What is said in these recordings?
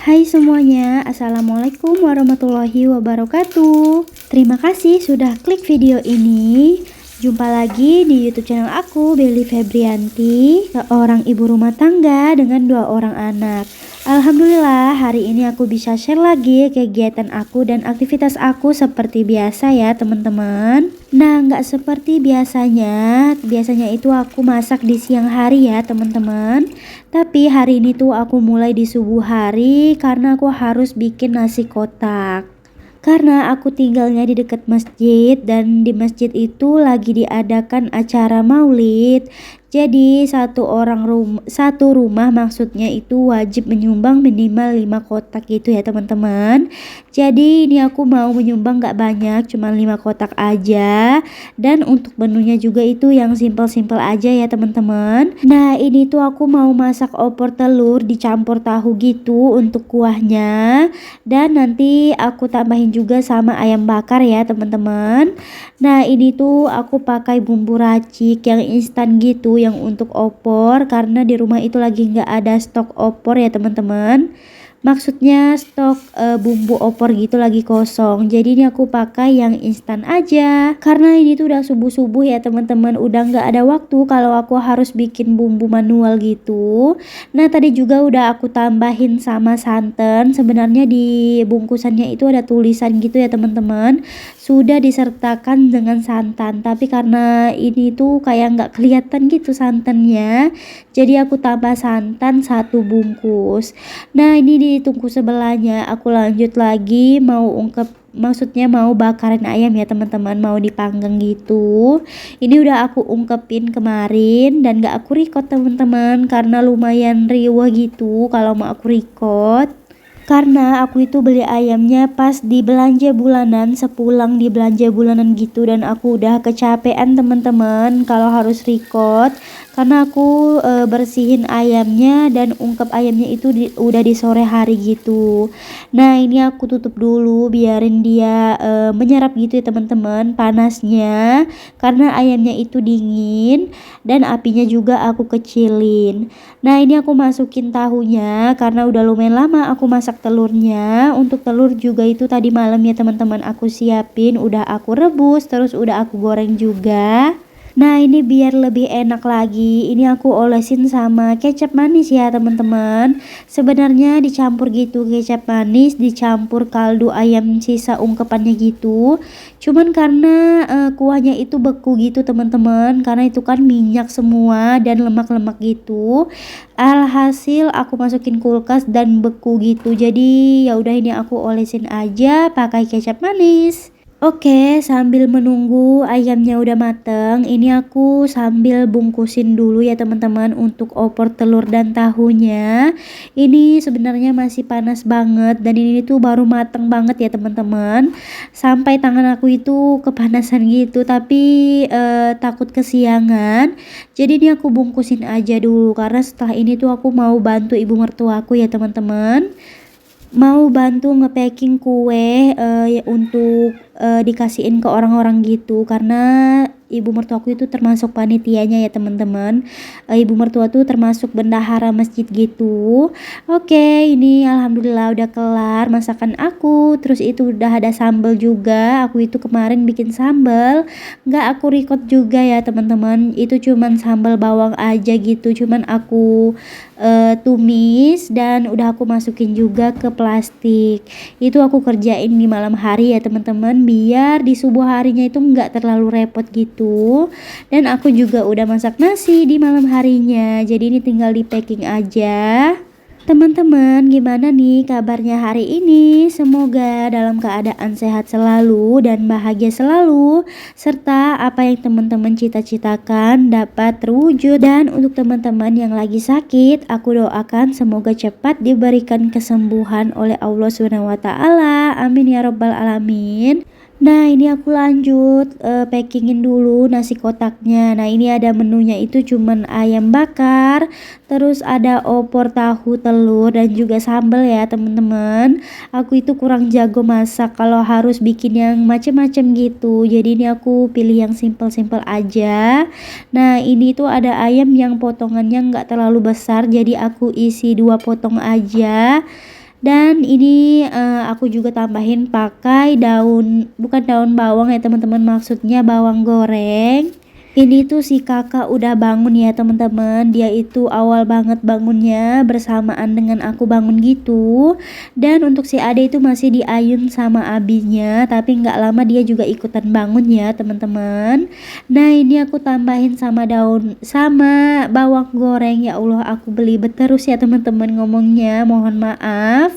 Hai semuanya, Assalamualaikum warahmatullahi wabarakatuh. Terima kasih sudah klik video ini. Jumpa lagi di YouTube channel aku, Belly Febrianti, seorang ibu rumah tangga dengan 2 orang anak. Alhamdulillah, hari ini aku bisa share lagi kegiatan aku dan aktivitas aku seperti biasa ya teman-teman. Nah, nggak seperti biasanya. Biasanya itu aku masak di siang hari ya teman-teman. Tapi hari ini tuh aku mulai di subuh hari karena aku harus bikin nasi kotak. Karena aku tinggalnya di dekat masjid dan di masjid itu lagi diadakan acara maulid. Jadi satu rumah maksudnya itu wajib menyumbang minimal 5 kotak gitu ya teman-teman. Jadi ini aku mau menyumbang gak banyak, cuma 5 kotak aja. Dan untuk menunya juga itu yang simpel-simpel aja ya teman-teman. Nah ini tuh aku mau masak opor telur dicampur tahu gitu untuk kuahnya. Dan nanti aku tambahin juga sama ayam bakar ya teman-teman. Nah ini tuh aku pakai bumbu racik yang instan gitu yang untuk opor karena di rumah itu lagi nggak ada stok opor ya teman-teman. Maksudnya stok bumbu opor gitu lagi kosong. Jadi ini aku pakai yang instan aja. Karena ini tuh udah subuh-subuh ya teman-teman. Udah nggak ada waktu kalau aku harus bikin bumbu manual gitu. Nah tadi juga udah aku tambahin sama santan. Sebenarnya di bungkusannya itu ada tulisan gitu ya teman-teman. Sudah disertakan dengan santan. Tapi karena ini tuh kayak nggak kelihatan gitu santannya. Jadi aku tambah santan 1 bungkus. Nah ini di tungku sebelahnya aku lanjut lagi maksudnya mau bakarin ayam ya teman-teman, mau dipanggang gitu. Ini udah aku ungkepin kemarin dan gak aku record teman-teman karena lumayan riwah gitu kalau mau aku record. Karena aku itu beli ayamnya pas di belanja bulanan, sepulang di belanja bulanan gitu, dan aku udah kecapean teman-teman kalau harus record karena aku bersihin ayamnya dan ungkep ayamnya itu udah di sore hari gitu. Nah ini aku tutup dulu biarin dia menyerap gitu ya teman-teman panasnya karena ayamnya itu dingin dan apinya juga aku kecilin. Nah ini aku masukin tahunya karena udah lumayan lama aku masak telurnya. Untuk telur juga itu tadi malam ya teman-teman aku siapin, udah aku rebus terus udah aku goreng juga. Nah ini biar lebih enak lagi, ini aku olesin sama kecap manis ya teman-teman. Sebenarnya dicampur gitu kecap manis dicampur kaldu ayam sisa ungkepannya gitu. Cuman karena kuahnya itu beku gitu teman-teman, karena itu kan minyak semua dan lemak-lemak gitu. Alhasil aku masukin kulkas dan beku gitu. Jadi ya udah ini aku olesin aja pakai kecap manis. Oke, sambil menunggu ayamnya udah mateng, ini aku sambil bungkusin dulu ya teman-teman untuk opor telur dan tahunya. Ini sebenarnya masih panas banget dan ini tuh baru mateng banget ya teman-teman. Sampai tangan aku itu kepanasan gitu, tapi takut kesiangan. Jadi ini aku bungkusin aja dulu karena setelah ini tuh aku mau bantu ibu mertuaku ya teman-teman. Mau bantu ngepacking kue untuk dikasihin ke orang-orang gitu karena ibu mertuaku itu termasuk panitianya ya teman-teman. Ibu mertua tuh termasuk bendahara masjid gitu. Oke, ini alhamdulillah udah kelar masakan aku. Terus itu udah ada sambal juga. Aku itu kemarin bikin sambal nggak aku record juga ya teman-teman. Itu cuman sambal bawang aja gitu, cuman aku tumis dan udah aku masukin juga ke plastik. Itu aku kerjain di malam hari ya teman-teman biar di subuh harinya itu nggak terlalu repot gitu. Dan aku juga udah masak nasi di malam harinya, jadi ini tinggal di packing aja. Teman-teman, gimana nih kabarnya hari ini? Semoga dalam keadaan sehat selalu dan bahagia selalu, serta apa yang teman-teman cita-citakan dapat terwujud. Dan untuk teman-teman yang lagi sakit, aku doakan semoga cepat diberikan kesembuhan oleh Allah SWT. Amin ya robbal alamin. Nah ini aku lanjut packingin dulu nasi kotaknya. Nah ini ada menunya itu cuman ayam bakar, terus ada opor tahu telur dan juga sambal ya teman-teman. Aku itu kurang jago masak kalau harus bikin yang macem-macem gitu, jadi ini aku pilih yang simple-simple aja. Nah ini tuh ada ayam yang potongannya nggak terlalu besar, jadi aku isi 2 potong aja. Dan ini aku juga tambahin pakai bukan daun bawang ya teman-teman, maksudnya bawang goreng. Ini tuh si kakak udah bangun ya teman-teman. Dia itu awal banget bangunnya bersamaan dengan aku bangun gitu. Dan untuk si Ade itu masih diayun sama abinya, tapi nggak lama dia juga ikutan bangun ya teman-teman. Nah ini aku tambahin sama bawang goreng. Ya Allah, aku belibet terus ya teman-teman ngomongnya, mohon maaf.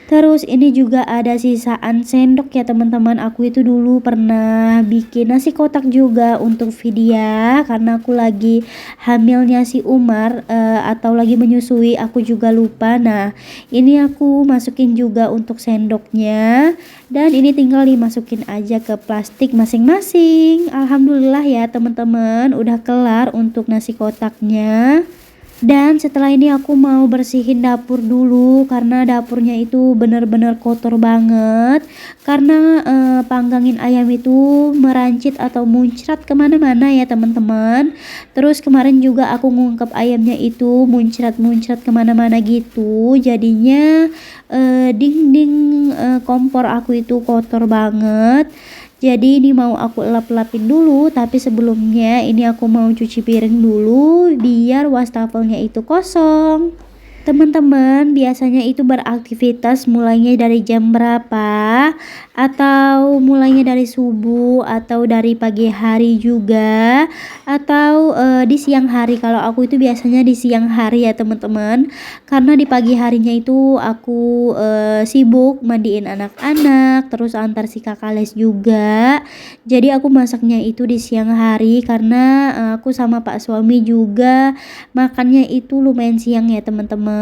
Terus ini juga ada sisaan sendok ya teman-teman. Aku itu dulu pernah bikin nasi kotak juga untuk Vidya karena aku lagi hamilnya si Umar atau lagi menyusui, aku juga lupa. Nah ini aku masukin juga untuk sendoknya, dan ini tinggal dimasukin aja ke plastik masing-masing. Alhamdulillah ya teman-teman, udah kelar untuk nasi kotaknya. Dan setelah ini aku mau bersihin dapur dulu karena dapurnya itu bener-bener kotor banget karena panggangin ayam itu merancit atau muncrat kemana-mana ya teman-teman. Terus kemarin juga aku ngungkep ayamnya itu muncrat-muncrat kemana-mana gitu, jadinya dinding kompor aku itu kotor banget. Jadi ini mau aku elap-elapin dulu, tapi sebelumnya ini aku mau cuci piring dulu biar wastafelnya itu kosong. Teman-teman biasanya itu beraktivitas mulainya dari jam berapa, atau mulainya dari subuh atau dari pagi hari juga, atau di siang hari. Kalau aku itu biasanya di siang hari ya teman-teman, karena di pagi harinya itu aku sibuk mandiin anak-anak, terus antar si kakak les juga. Jadi aku masaknya itu di siang hari karena aku sama pak suami juga makannya itu lumayan siang ya teman-teman.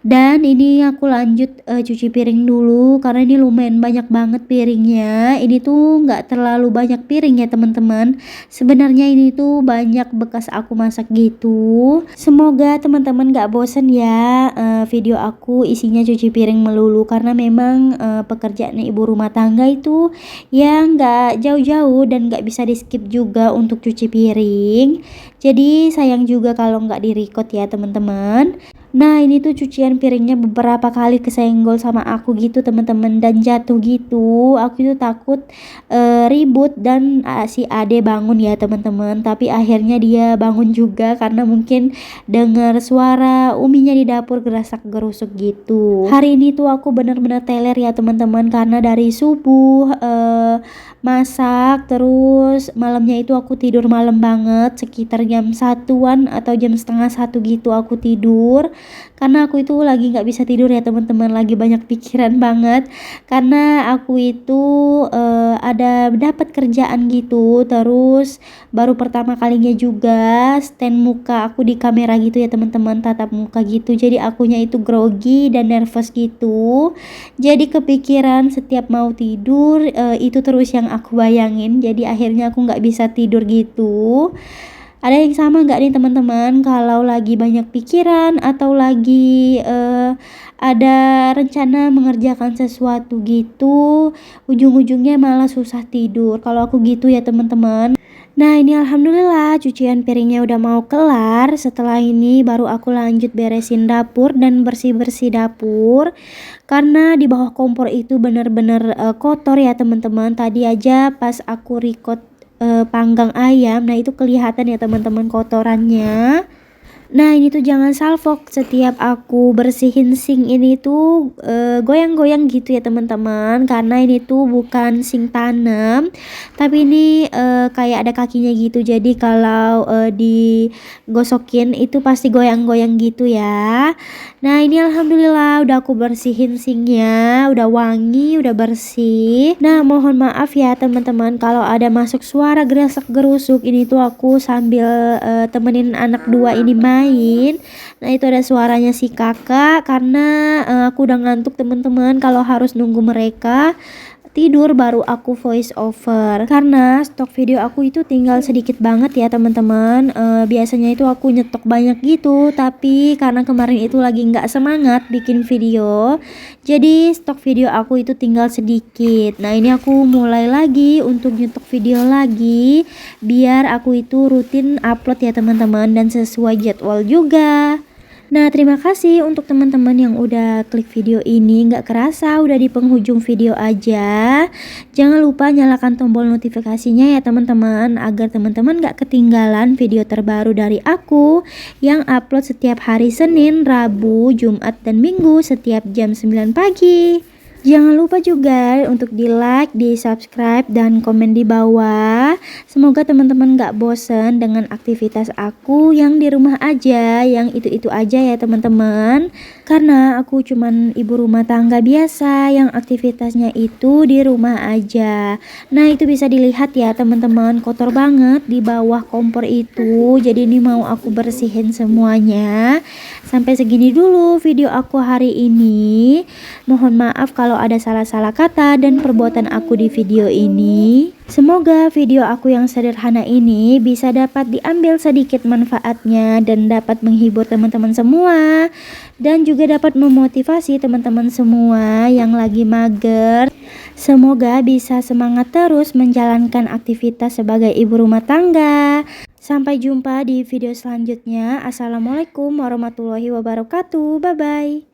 Dan ini aku lanjut cuci piring dulu karena ini lumayan banyak banget piringnya. Ini tuh nggak terlalu banyak piring ya teman-teman. Sebenarnya ini tuh banyak bekas aku masak gitu. Semoga teman-teman nggak bosen ya video aku isinya cuci piring melulu, karena memang pekerjaan ibu rumah tangga itu ya nggak jauh-jauh dan nggak bisa di skip juga untuk cuci piring. Jadi sayang juga kalau nggak di record ya teman-teman. Nah ini tuh cucian piringnya beberapa kali kesenggol sama aku gitu teman-teman, dan jatuh gitu. Aku itu takut ribut dan si Ade bangun ya teman-teman, tapi akhirnya dia bangun juga karena mungkin dengar suara uminya di dapur gerasak gerusuk gitu. Hari ini tuh aku bener-bener teler ya teman-teman, karena dari subuh masak, terus malamnya itu aku tidur malam banget, sekitar jam 1-an atau jam setengah 1 gitu aku tidur karena aku itu lagi nggak bisa tidur ya teman-teman, lagi banyak pikiran banget karena aku itu ada dapat kerjaan gitu, terus baru pertama kalinya juga stand muka aku di kamera gitu ya teman-teman, tatap muka gitu. Jadi akunya itu grogi dan nervous gitu, jadi kepikiran setiap mau tidur itu terus yang aku bayangin, jadi akhirnya aku nggak bisa tidur gitu. Ada yang sama nggak nih teman-teman, kalau lagi banyak pikiran atau lagi ada rencana mengerjakan sesuatu gitu, ujung-ujungnya malah susah tidur. Kalau aku gitu ya teman-teman. Nah ini alhamdulillah cucian piringnya udah mau kelar. Setelah ini baru aku lanjut beresin dapur dan bersih-bersih dapur, karena di bawah kompor itu bener-bener kotor ya teman-teman. Tadi aja pas aku record panggang ayam, nah itu kelihatan ya teman-teman kotorannya. Nah ini tuh jangan salfok, setiap aku bersihin sink ini tuh goyang-goyang gitu ya teman-teman, karena ini tuh bukan sink tanam tapi ini kayak ada kakinya gitu, jadi kalau digosokin itu pasti goyang-goyang gitu ya. Nah ini alhamdulillah udah aku bersihin sinknya, udah wangi, udah bersih. Nah mohon maaf ya teman-teman kalau ada masuk suara gerasak gerusuk, ini tuh aku sambil temenin anak dua ini main. Nah itu ada suaranya si kakak karena aku udah ngantuk teman-teman, kalau harus nunggu mereka tidur baru aku voice over, karena stok video aku itu tinggal sedikit banget ya teman-teman. Biasanya itu aku nyetok banyak gitu, tapi karena kemarin itu lagi nggak semangat bikin video, jadi stok video aku itu tinggal sedikit. Nah ini aku mulai lagi untuk nyetok video lagi biar aku itu rutin upload ya teman-teman, dan sesuai jadwal juga. Nah, terima kasih untuk teman-teman yang udah klik video ini. Nggak kerasa udah di penghujung video aja. Jangan lupa nyalakan tombol notifikasinya ya teman-teman, agar teman-teman nggak ketinggalan video terbaru dari aku yang upload setiap hari Senin, Rabu, Jumat, dan Minggu setiap jam 9 pagi. Jangan lupa juga untuk di like, di subscribe, dan komen di bawah. Semoga teman-teman gak bosen dengan aktivitas aku yang di rumah aja, yang itu-itu aja ya teman-teman. Karena aku cuman ibu rumah tangga biasa yang aktivitasnya itu di rumah aja. Nah, itu bisa dilihat ya teman-teman, kotor banget di bawah kompor itu. Jadi ini mau aku bersihin semuanya. Sampai segini dulu video aku hari ini. Mohon maaf kalau ada salah-salah kata dan perbuatan aku di video ini. Semoga video aku yang sederhana ini bisa dapat diambil sedikit manfaatnya dan dapat menghibur teman-teman semua, dan juga dapat memotivasi teman-teman semua yang lagi mager. Semoga bisa semangat terus menjalankan aktivitas sebagai ibu rumah tangga. Sampai jumpa di video selanjutnya. Assalamualaikum warahmatullahi wabarakatuh. Bye bye.